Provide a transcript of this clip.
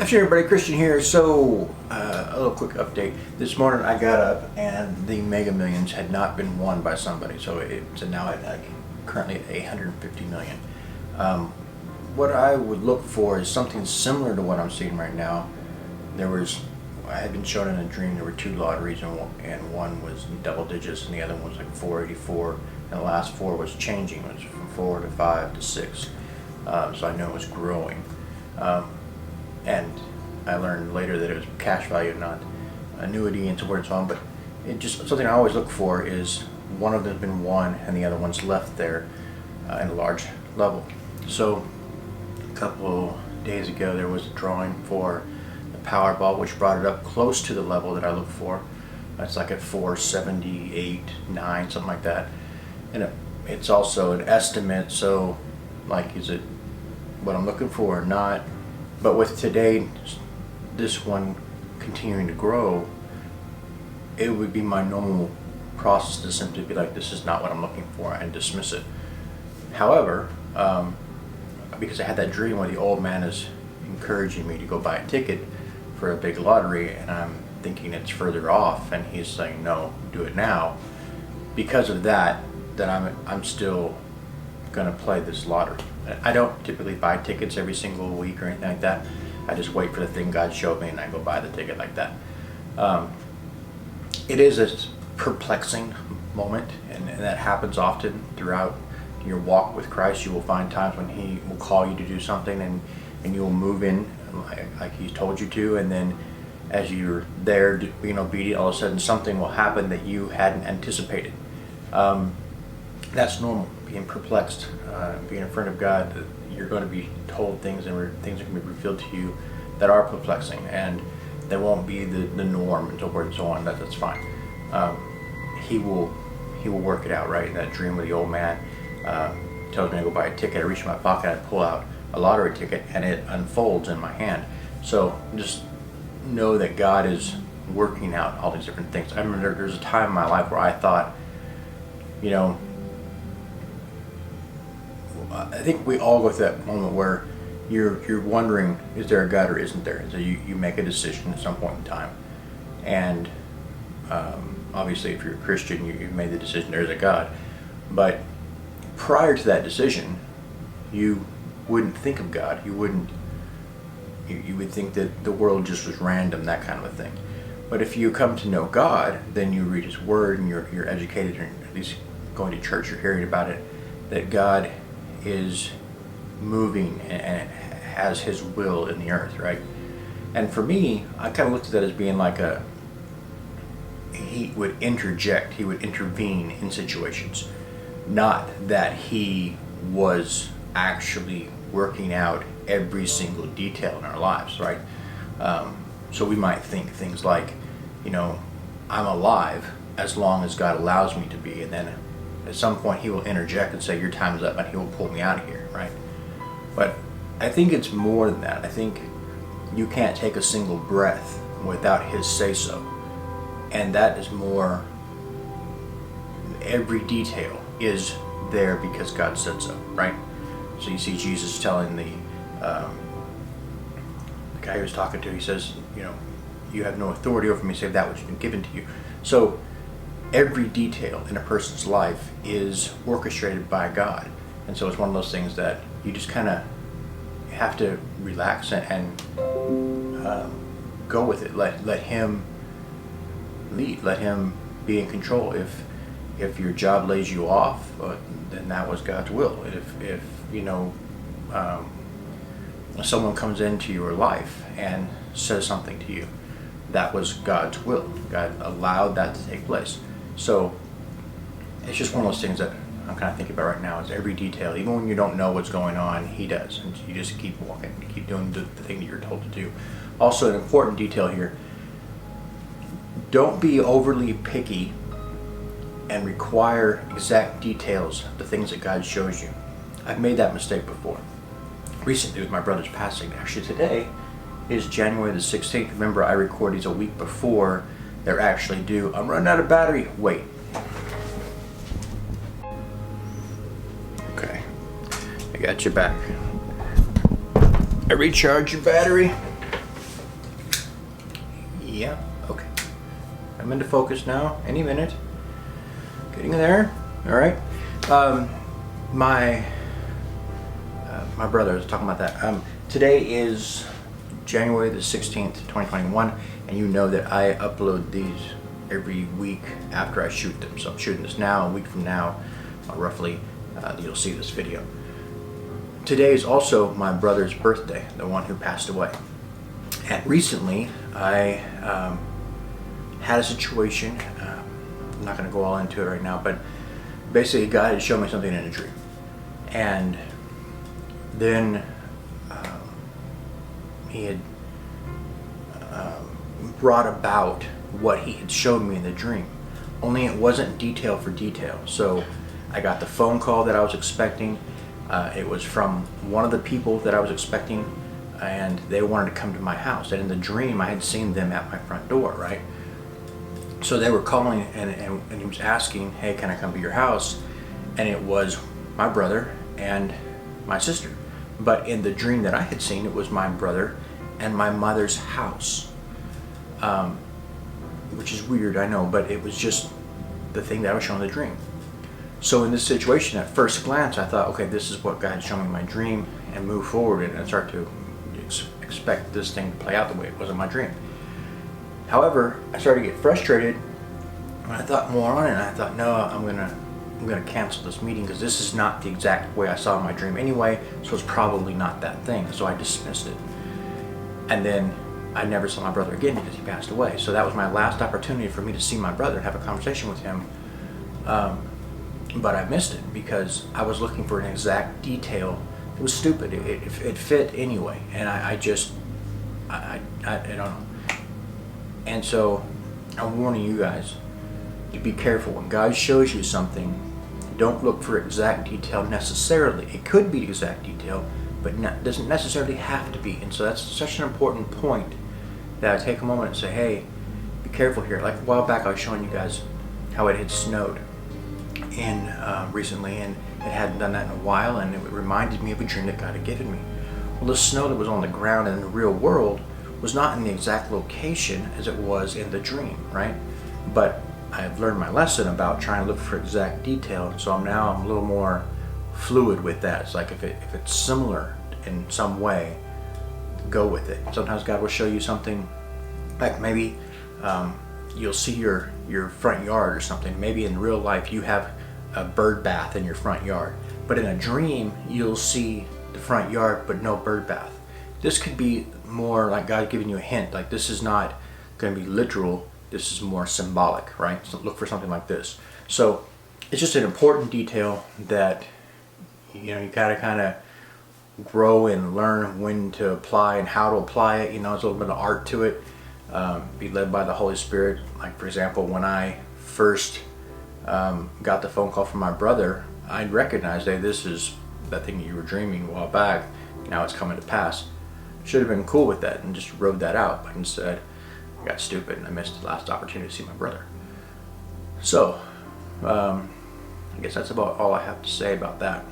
Afternoon, everybody. Christian here. So, a little quick update. This morning I got up and the Mega Millions had not been won by somebody. So now I'm currently at 850 million. What I would look for is something similar to what I'm seeing right now. I had been shown in a dream there were two lotteries, and one was in double digits and the other one was like 484. And the last four was changing. It was from 4 to 5 to 6. So I know it was growing. And I learned later that it was cash value, not annuity, and so forth and so on. But it just something I always look for is one of them's been won and the other one's left there in a large level. So a couple days ago there was a drawing for the Powerball, which brought it up close to the level that I look for. It's like at 478, 9, something like that. And it's also an estimate, so like, is it what I'm looking for or not? But with today, this one continuing to grow, it would be my normal process to simply be like, this is not what I'm looking for, and dismiss it. However, because I had that dream where the old man is encouraging me to go buy a ticket for a big lottery, and I'm thinking it's further off, and he's saying, no, do it now. Because of that, I'm still going to play this lottery. I don't typically buy tickets every single week or anything like that. I just wait for the thing God showed me and I go buy the ticket like that. It is a perplexing moment, and that happens often throughout your walk with Christ. You will find times when He will call you to do something and you will move in like He's told you to, and then as you're there being obedient, all of a sudden something will happen that you hadn't anticipated. That's normal. Being perplexed, being in front of God, you're going to be told things, and things are going to be revealed to you that are perplexing, and that won't be the norm, and so forth and so on. That's fine. He will work it out, right? In that dream with the old man, tells me to go buy a ticket. I reach in my pocket, I pull out a lottery ticket, and it unfolds in my hand. So just know that God is working out all these different things. I remember there's a time in my life where I thought, I think we all go through that moment where you're wondering, is there a God or isn't there? So you make a decision at some point in time, and obviously if you're a Christian, you've made the decision there's a God. But prior to that decision, you wouldn't think of God. You would think that the world just was random, that kind of a thing. But if you come to know God, then you read His Word, and you're educated, or at least going to church, you're hearing about it, that God is moving and has His will in the earth, right? And for me, I kind of looked at that as being like He would interject, He would intervene in situations, not that He was actually working out every single detail in our lives, right? So we might think things like, I'm alive as long as God allows me to be, and then at some point He will interject and say, your time's up, and He will pull me out of here, right? But I think it's more than that. I think you can't take a single breath without His say-so. And that is more, every detail is there because God said so, right? So you see Jesus telling the guy He was talking to, He says, you have no authority over me save that which has been given to you. So every detail in a person's life is orchestrated by God. And so it's one of those things that you just kind of have to relax and go with it. Let Him lead. Let Him be in control. If your job lays you off, then that was God's will. If someone comes into your life and says something to you, that was God's will. God allowed that to take place. So it's just one of those things that I'm kind of thinking about right now, is every detail, even when you don't know what's going on, He does. And you just keep walking, you keep doing the thing that you're told to do. Also, an important detail here, don't be overly picky and require exact details of the things that God shows you. I've made that mistake before. Recently with my brother's passing. Actually today is January the 16th. Remember, I record these a week before they're actually due. I'm running out of battery. Wait. Okay. I got you back. I recharge your battery. Yeah, okay. I'm into focus now, any minute. Getting there, all right. My brother, I was talking about that. Today is January the 16th, 2021, and you know that I upload these every week after I shoot them. So I'm shooting this now, a week from now, roughly, you'll see this video. Today is also my brother's birthday, the one who passed away. And recently, I had a situation, I'm not going to go all into it right now, but basically God had shown me something in a dream. And then he had brought about what he had shown me in the dream. Only it wasn't detail for detail. So I got the phone call that I was expecting. It was from one of the people that I was expecting, and they wanted to come to my house. And in the dream, I had seen them at my front door, right? So they were calling, and he was asking, hey, can I come to your house? And it was my brother and my sister. But in the dream that I had seen, it was my brother and my mother's house. Which is weird, I know, but it was just the thing that I was shown in the dream. So in this situation, at first glance, I thought, okay, this is what God showed me in my dream, and move forward and start to expect this thing to play out the way it was in my dream. However, I started to get frustrated when I thought more on it, and I thought, no, I'm gonna cancel this meeting because this is not the exact way I saw in my dream anyway, so it's probably not that thing. So I dismissed it. And then I never saw my brother again because he passed away. So that was my last opportunity for me to see my brother and have a conversation with him. But I missed it because I was looking for an exact detail. It was stupid. It fit anyway, and I don't know. And so I'm warning you guys to be careful. When God shows you something, don't look for exact detail necessarily. It could be exact detail, but doesn't necessarily have to be. And so that's such an important point that I take a moment and say, hey, be careful here. Like a while back, I was showing you guys how it had snowed recently, and it hadn't done that in a while, and it reminded me of a dream that God had given me. Well, the snow that was on the ground in the real world was not in the exact location as it was in the dream, right? But I've learned my lesson about trying to look for exact detail, so I'm a little more fluid with that. It's like if it's similar in some way, go with it. Sometimes God will show you something, like maybe you'll see your front yard or something. Maybe in real life you have a bird bath in your front yard, but in a dream you'll see the front yard but no bird bath. This could be more like God giving you a hint, like this is not going to be literal, this is more symbolic, right? So look for something like this. So it's just an important detail that you gotta kind of grow and learn when to apply and how to apply it. It's a little bit of art to it. Be led by the Holy Spirit. Like for example, when I first got the phone call from my brother, I recognized, hey, this is that thing that you were dreaming a while back. Now it's coming to pass. Should have been cool with that and just rode that out, but instead I got stupid and I missed the last opportunity to see my brother. So I guess that's about all I have to say about that.